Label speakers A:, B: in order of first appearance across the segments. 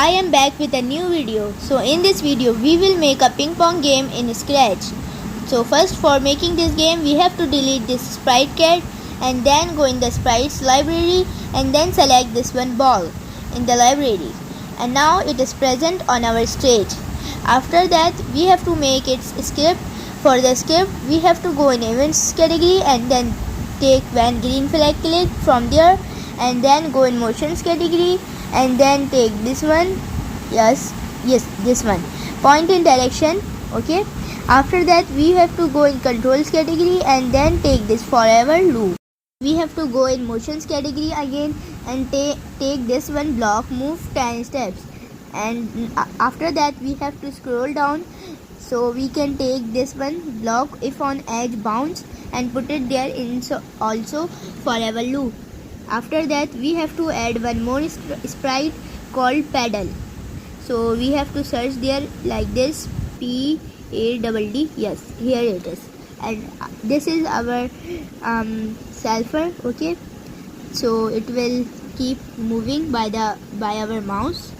A: I am back with a new video. So in this video we will make a ping pong game in Scratch. So first, for making this game we have to delete this sprite cat and then go in the sprites library and then select this one ball in the library, and now it is present on our stage. After that we have to make its script. For the script we have to go in events category and then take when green flag click from there, and then go in motions category and then take this one. Yes, this one, point in direction. Okay, after that we have to go in controls category and then take this forever loop. We have to go in motions category again and take this one block, move 10 steps, and after that we have to scroll down so we can take this one block if on edge bounce and put it there in also forever loop. After that we have to add one more sprite called pedal. So we have to search there like this, PADD. Yes, here it is, and this is our sulfur. Okay, so it will keep moving by our mouse.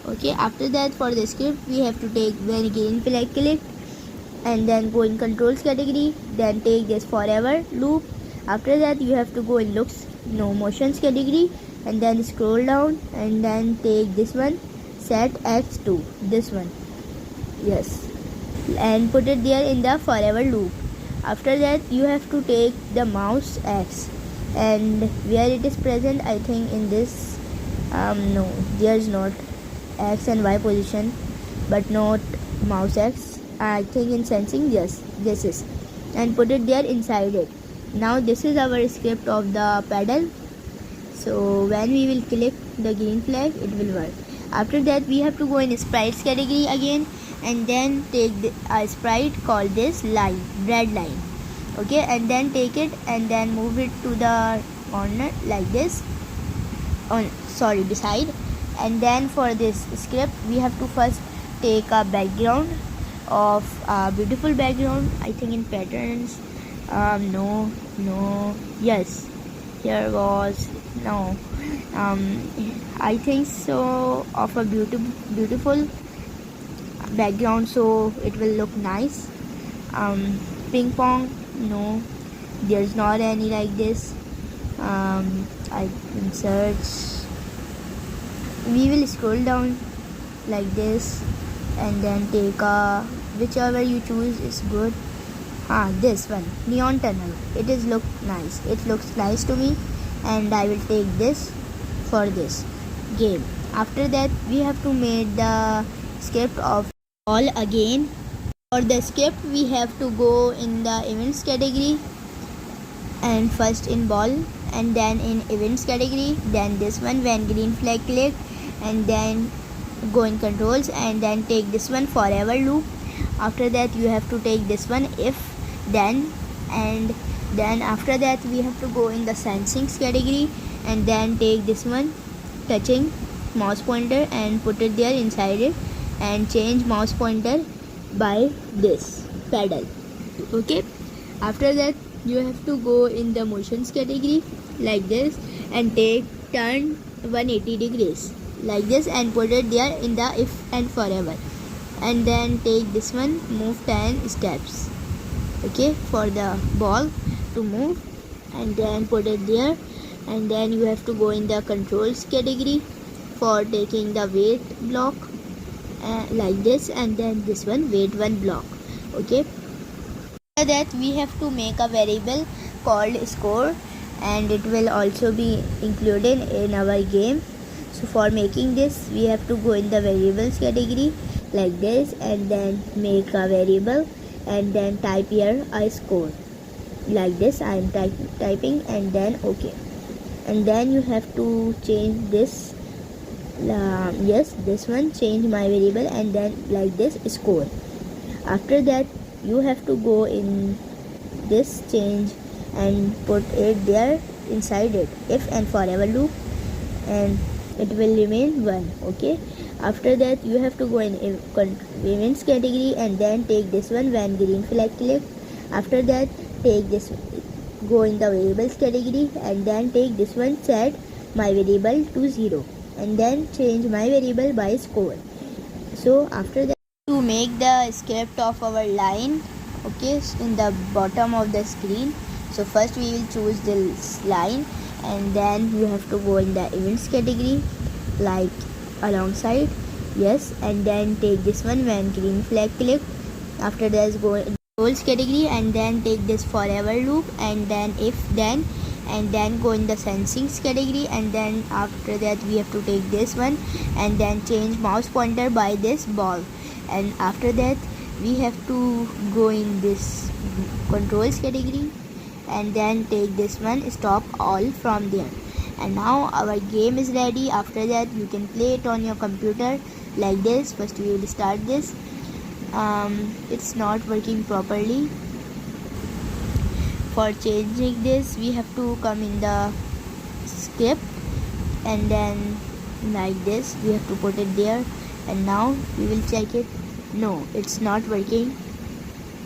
A: Okay, after that for the script we have to take when green flag click and then go in controls category, then take this forever loop. After that you have to go in motions category and then scroll down and then take this one, set x2, this one. Yes, and put it there in the forever loop. After that you have to take the mouse x, and where it is present, I think in this no, there is not x and y position, but not mouse x. I think in sensing, yes, this is, and put it there inside it. Now this is our script of the pedal. So when we will click the green flag it will work. After that we have to go in sprites category again and then take a sprite called this line, red line. Okay, and then take it and then move it to the corner like this, beside. And then for this script we have to first take a background of a beautiful background, I think in patterns. Yes, here was no, I think so, of a beautiful background, so it will look nice. Ping pong, no, there's not any like this. I can search. We will scroll down like this and then take whichever you choose is good. This one, neon tunnel, it is look nice, it looks nice to me, and I will take this for this game. After that we have to make the script of ball again. For the script we have to go in the events category and first in ball and then in events category, then this one when green flag click, and then go in controls and then take this one forever loop. After that you have to take this one if then, and then after that we have to go in the sensing category and then take this one touching mouse pointer and put it there inside it and change mouse pointer by this pedal. Okay, after that you have to go in the motions category like this and take turn 180 degrees like this and put it there in the if and forever, and then take this one, move 10 steps. Okay, for the ball to move, and then put it there, and then you have to go in the controls category for taking the weight block like this, and then this one weight 1 block. Okay, after that we have to make a variable called score, and it will also be included in our game. So for making this we have to go in the variables category like this and then make a variable and then type here a score like this. I am typing and then okay, and then you have to change this. Yes, this one, change my variable and then like this score. After that you have to go in this change and put it there inside it if and forever loop, and it will remain 1. Okay, after that you have to go in events category and then take this one when green flag click. After that take this, go in the variables category and then take this one, set my variable to 0. and then change my variable by score. So after that, to make the script of our line, okay, in the bottom of the screen, so first we will choose this line, and then you have to go in the events category, like alongside, yes, and then take this one when green flag clicked. After that, go in goals category, and then take this forever loop, and then if then, and then go in the sensings category, and then after that we have to take this one and then change mouse pointer by this ball, and after that we have to go in this controls category, and then take this one stop all from there. And now our game is ready. After that you can play it on your computer like this. First we will start this. It's not working properly. For changing this we have to come in the script, and then like this we have to put it there, and now we will check it. No, it's not working.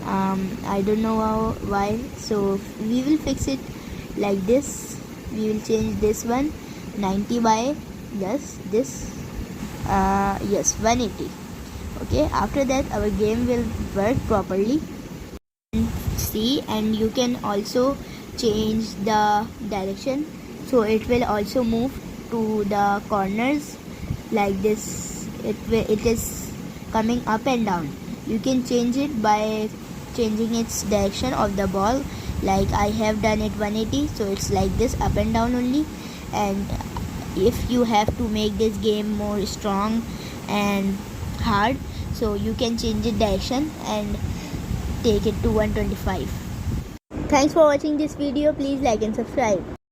A: I don't know why, so we will fix it like this. We will change this one 90 by yes this yes 180. Okay, after that our game will work properly. See, and you can also change the direction, so it will also move to the corners like this. It is coming up and down. You can change it by changing its direction of the ball, like I have done it 180, so it's like this, up and down only. And if you have to make this game more strong and hard, so you can change the direction and take it to 125. Thanks for watching this video. Please like and subscribe.